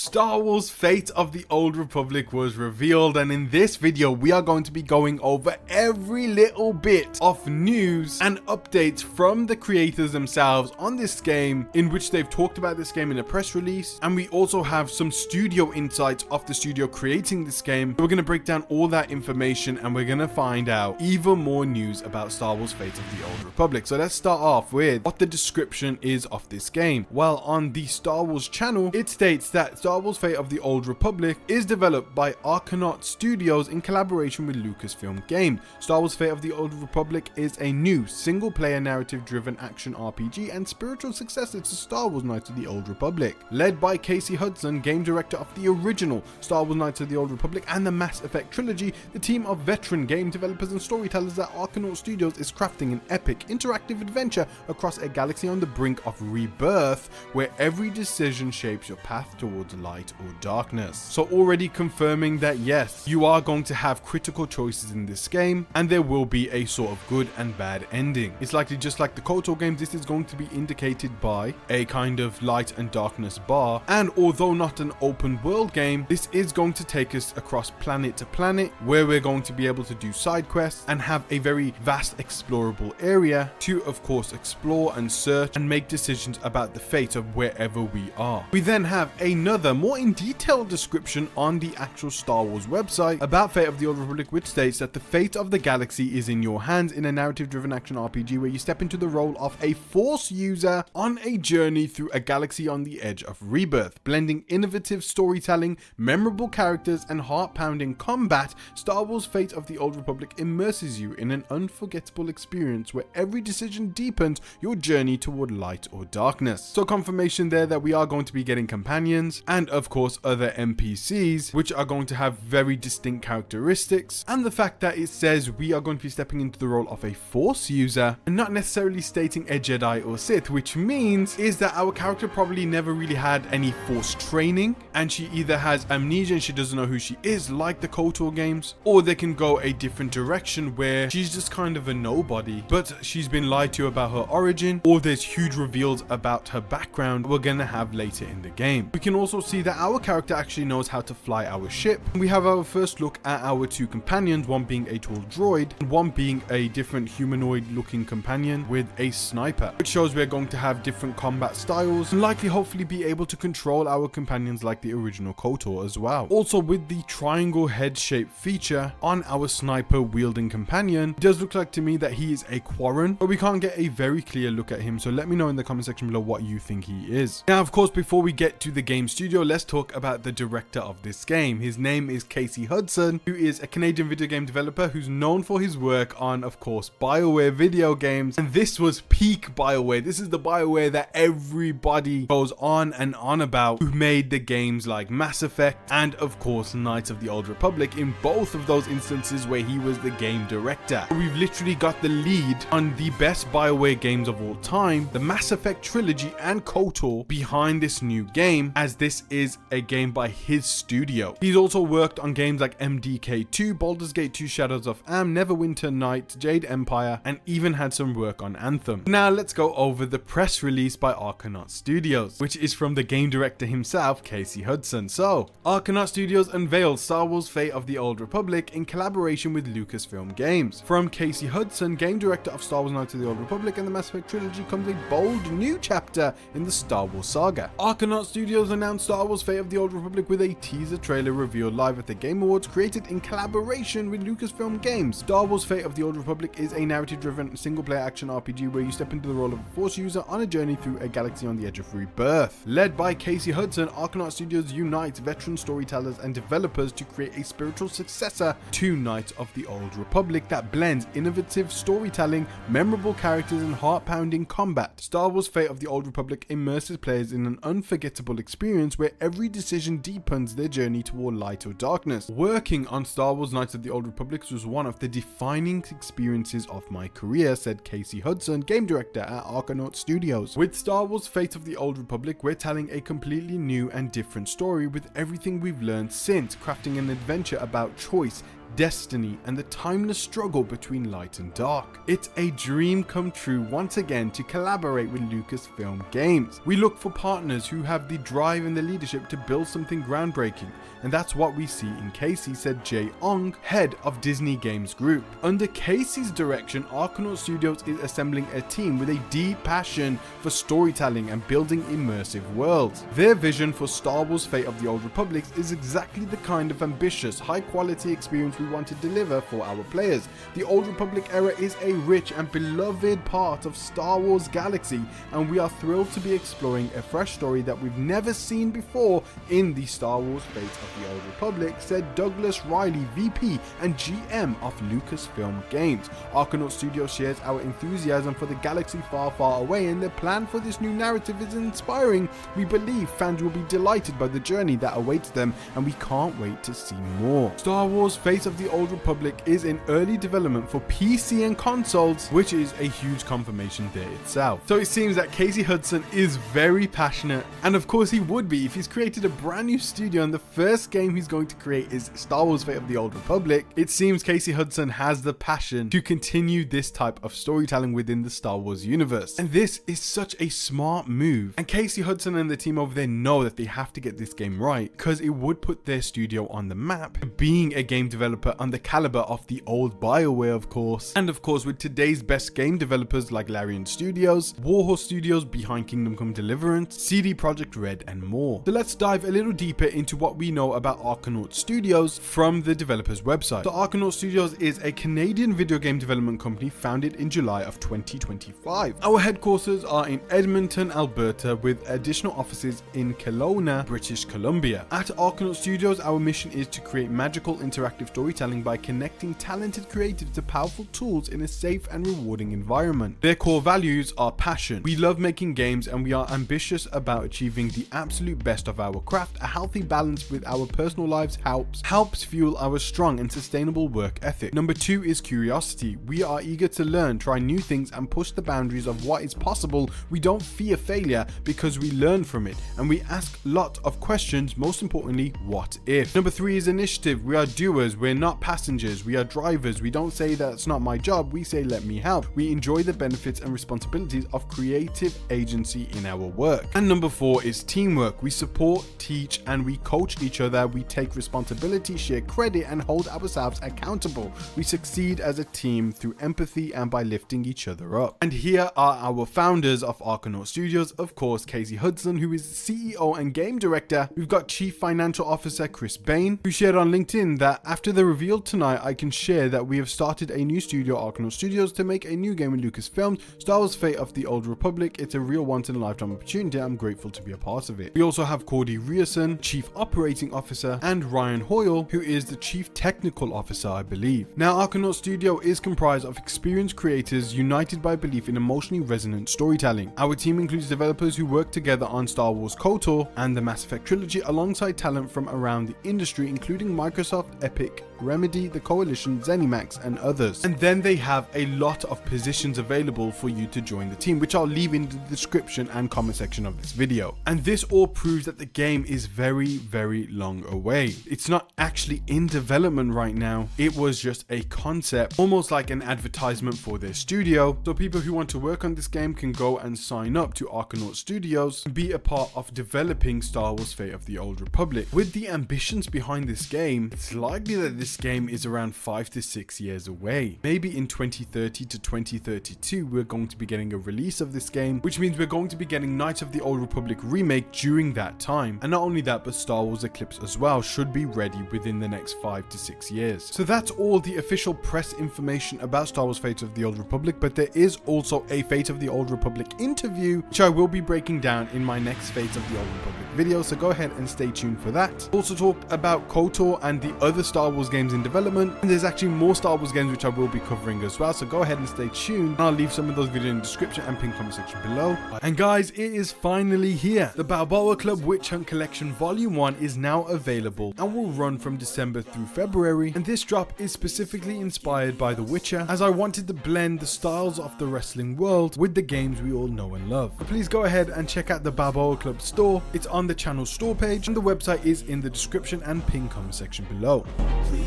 Star Wars Fate of the Old Republic was revealed, and in this video we are going to be going over every little bit of news and updates from the creators themselves on this game, in which they've talked about this game in a press release, and we also have some studio insights of the studio creating this game. We're going to break down all that information and we're going to find out even more news about Star Wars Fate of the Old Republic. So let's start off with what the description is of this game. Well, on the Star Wars channel, it states that Star Wars Fate of the Old Republic is developed by Arcanaut Studios in collaboration with Lucasfilm Games. Star Wars Fate of the Old Republic is a new single-player narrative-driven action RPG and spiritual successor to Star Wars Knights of the Old Republic. Led by Casey Hudson, game director of the original Star Wars Knights of the Old Republic and the Mass Effect trilogy, the team of veteran game developers and storytellers at Arcanaut Studios is crafting an epic interactive adventure across a galaxy on the brink of rebirth, where every decision shapes your path towards light or darkness. So already confirming that yes, you are going to have critical choices in this game and there will be a sort of good and bad ending. It's likely, just like the KOTOR games, this is going to be indicated by a kind of light and darkness bar, and although not an open world game, this is going to take us across planet to planet, where we're going to be able to do side quests and have a very vast explorable area to of course explore and search and make decisions about the fate of wherever we are. We then have another more in detailed description on the actual Star Wars website about Fate of the Old Republic, which states that the fate of the galaxy is in your hands in a narrative-driven action RPG where you step into the role of a Force user on a journey through a galaxy on the edge of rebirth. Blending innovative storytelling, memorable characters, and heart-pounding combat, Star Wars Fate of the Old Republic immerses you in an unforgettable experience where every decision deepens your journey toward light or darkness. So confirmation there that we are going to be getting companions and of course other NPCs, which are going to have very distinct characteristics, and the fact that it says we are going to be stepping into the role of a Force user and not necessarily stating a Jedi or Sith, which means is that our character probably never really had any Force training and she either has amnesia and she doesn't know who she is, like the KOTOR games, or they can go a different direction where she's just kind of a nobody, but she's been lied to about her origin, or there's huge reveals about her background we're gonna have later in the game. We can also see that our character actually knows how to fly our ship. We have our first look at our two companions, one being a tall droid and one being a different humanoid looking companion with a sniper, which shows we're going to have different combat styles and likely hopefully be able to control our companions like the original KOTOR as well. Also, with the triangle head shape feature on our sniper wielding companion, it does look like to me that he is a Quarren, but we can't get a very clear look at him, so let me know in the comment section below what you think he is. Now of course, before we get to the game studio, let's talk about the director of this game. His name is Casey Hudson, who is a Canadian video game developer who's known for his work on of course BioWare video games, and this was peak BioWare. This is the BioWare that everybody goes on and on about, who made the games like Mass Effect and of course Knights of the Old Republic, in both of those instances where he was the game director. We've literally got the lead on the best BioWare games of all time, the Mass Effect trilogy and KOTOR, behind this new game, as this is a game by his studio. He's also worked on games like MDK2, Baldur's Gate 2 Shadows of Am, Neverwinter Nights, Jade Empire, and even had some work on Anthem. Now let's go over the press release by Arcanaut Studios, which is from the game director himself, Casey Hudson. So, Arcanaut Studios unveiled Star Wars Fate of the Old Republic in collaboration with Lucasfilm Games. From Casey Hudson, game director of Star Wars Knights of the Old Republic and the Mass Effect trilogy, comes a bold new chapter in the Star Wars saga. Arcanaut Studios announced Star Wars Fate of the Old Republic with a teaser trailer revealed live at the Game Awards, created in collaboration with Lucasfilm Games. Star Wars Fate of the Old Republic is a narrative-driven single-player action RPG where you step into the role of a Force user on a journey through a galaxy on the edge of rebirth. Led by Casey Hudson, Arcanaut Studios unites veteran storytellers and developers to create a spiritual successor to Knights of the Old Republic that blends innovative storytelling, memorable characters, and heart-pounding combat. Star Wars Fate of the Old Republic immerses players in an unforgettable experience where every decision deepens their journey toward light or darkness. Working on Star Wars Knights of the Old Republic was one of the defining experiences of my career, said Casey Hudson, game director at Arcanaut Studios. With Star Wars Fate of the Old Republic, we're telling a completely new and different story with everything we've learned since, crafting an adventure about choice, destiny, and the timeless struggle between light and dark. It's a dream come true once again to collaborate with Lucasfilm Games. We look for partners who have the drive and the leadership to build something groundbreaking, and that's what we see in Casey, said Jay Ong, head of Disney Games Group. Under Casey's direction, Arcanaut Studios is assembling a team with a deep passion for storytelling and building immersive worlds. Their vision for Star Wars: Fate of the Old Republic is exactly the kind of ambitious, high-quality experience we want to deliver for our players. The Old Republic era is a rich and beloved part of Star Wars galaxy, and we are thrilled to be exploring a fresh story that we've never seen before in the Star Wars: Fate of the Old Republic, said Douglas Riley, VP and GM of Lucasfilm Games. Arcanaut Studios shares our enthusiasm for the galaxy far, far away, and the plan for this new narrative is inspiring. We believe fans will be delighted by the journey that awaits them, and we can't wait to see more. Star Wars: Fate of the Old Republic is in early development for PC and consoles, which is a huge confirmation there itself. So it seems that Casey Hudson is very passionate, and of course he would be if he's created a brand new studio and the first game he's going to create is Star Wars: Fate of the Old Republic. It seems Casey Hudson has the passion to continue this type of storytelling within the Star Wars universe, and this is such a smart move. And Casey Hudson and the team over there know that they have to get this game right, because it would put their studio on the map, being a game developer on the caliber of the old BioWare, of course, and of course with today's best game developers like Larian Studios, Warhorse Studios behind Kingdom Come Deliverance, CD Projekt Red, and more. So let's dive a little deeper into what we know about Arcanaut Studios from the developer's website. So Arcanaut Studios is a Canadian video game development company founded in July of 2025. Our headquarters are in Edmonton, Alberta, with additional offices in Kelowna, British Columbia. At Arcanaut Studios, our mission is to create magical interactive storytelling by connecting talented creatives to powerful tools in a safe and rewarding environment. Their core values are passion. We love making games, and we are ambitious about achieving the absolute best of our craft. A healthy balance with our personal lives helps fuel our strong and sustainable work ethic. Number 2 is curiosity. We are eager to learn, try new things, and push the boundaries of what is possible. We don't fear failure because we learn from it, and we ask lots of questions, most importantly, what if. Number 3 is initiative. We are doers, we're not passengers, we are drivers. We don't say that's not my job, we say let me help. We enjoy the benefits and responsibilities of creative agency in our work. And number 4 is teamwork. We support, teach, and we coach each other. We take responsibility, share credit, and hold ourselves accountable. We succeed as a team through empathy and by lifting each other up. And here are our founders of Arcanaut Studios. Of course, Casey Hudson, who is CEO and game director. We've got Chief Financial Officer Chris Bain, who shared on LinkedIn that after the reveal tonight, I can share that we have started a new studio, Arcanaut Studios, to make a new game with Lucasfilm, Star Wars: Fate of the Old Republic. It's a real once-in-a-lifetime opportunity. I'm grateful to be a part of it. We also have Cordy Rierson, Chief Operating Officer, and Ryan Hoyle, who is the Chief Technical Officer, I believe. Now, Arcanaut Studio is comprised of experienced creators united by belief in emotionally resonant storytelling. Our team includes developers who work together on Star Wars KOTOR and the Mass Effect trilogy, alongside talent from around the industry, including Microsoft, Epic, Remedy, the Coalition, ZeniMax, and others. And then they have a lot of positions available for you to join the team, which I'll leave in the description and comment section of this video. And this all proves that the game is very, very long away. It's not actually in development right now. It was just a concept, almost like an advertisement for their studio. So people who want to work on this game can go and sign up to Arcanaut Studios and be a part of developing Star Wars: Fate of the Old Republic. With the ambitions behind this game, it's likely that this game is around 5 to 6 years away. Maybe in 2030 to 2032, we're going to be getting a release of this game, which means we're going to be getting Knights of the Old Republic remake during that time. And not only that, but Star Wars Eclipse as well should be ready within the next 5 to 6 years. So that's all the official press information about Star Wars: Fate of the Old Republic, but there is also a Fate of the Old Republic interview, which I will be breaking down in my next Fate of the Old Republic video, so go ahead and stay tuned for that. Also talk about KOTOR and the other Star Wars games in development, and there's actually more Star Wars games which I will be covering as well, so go ahead and stay tuned, and I'll leave some of those videos in the description and pinned comment section below. And guys, it is finally here. The Balboa Club Witch Hunt Collection Volume 1 is now available and will run from December through February, and this drop is specifically inspired by The Witcher, as I wanted to blend the styles of the wrestling world with the games we all know and love. So please go ahead and check out the Balboa Club store. It's on the channel store page, and the website is in the description and pinned comment section below.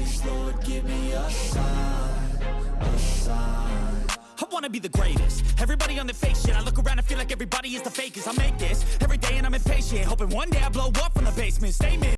Please, Lord, give me a sign, a sign. I wanna be the greatest. Everybody on the fake shit. I look around and feel like everybody is the fakest. I make this every day and I'm impatient, hoping one day I blow up from the basement. Statement.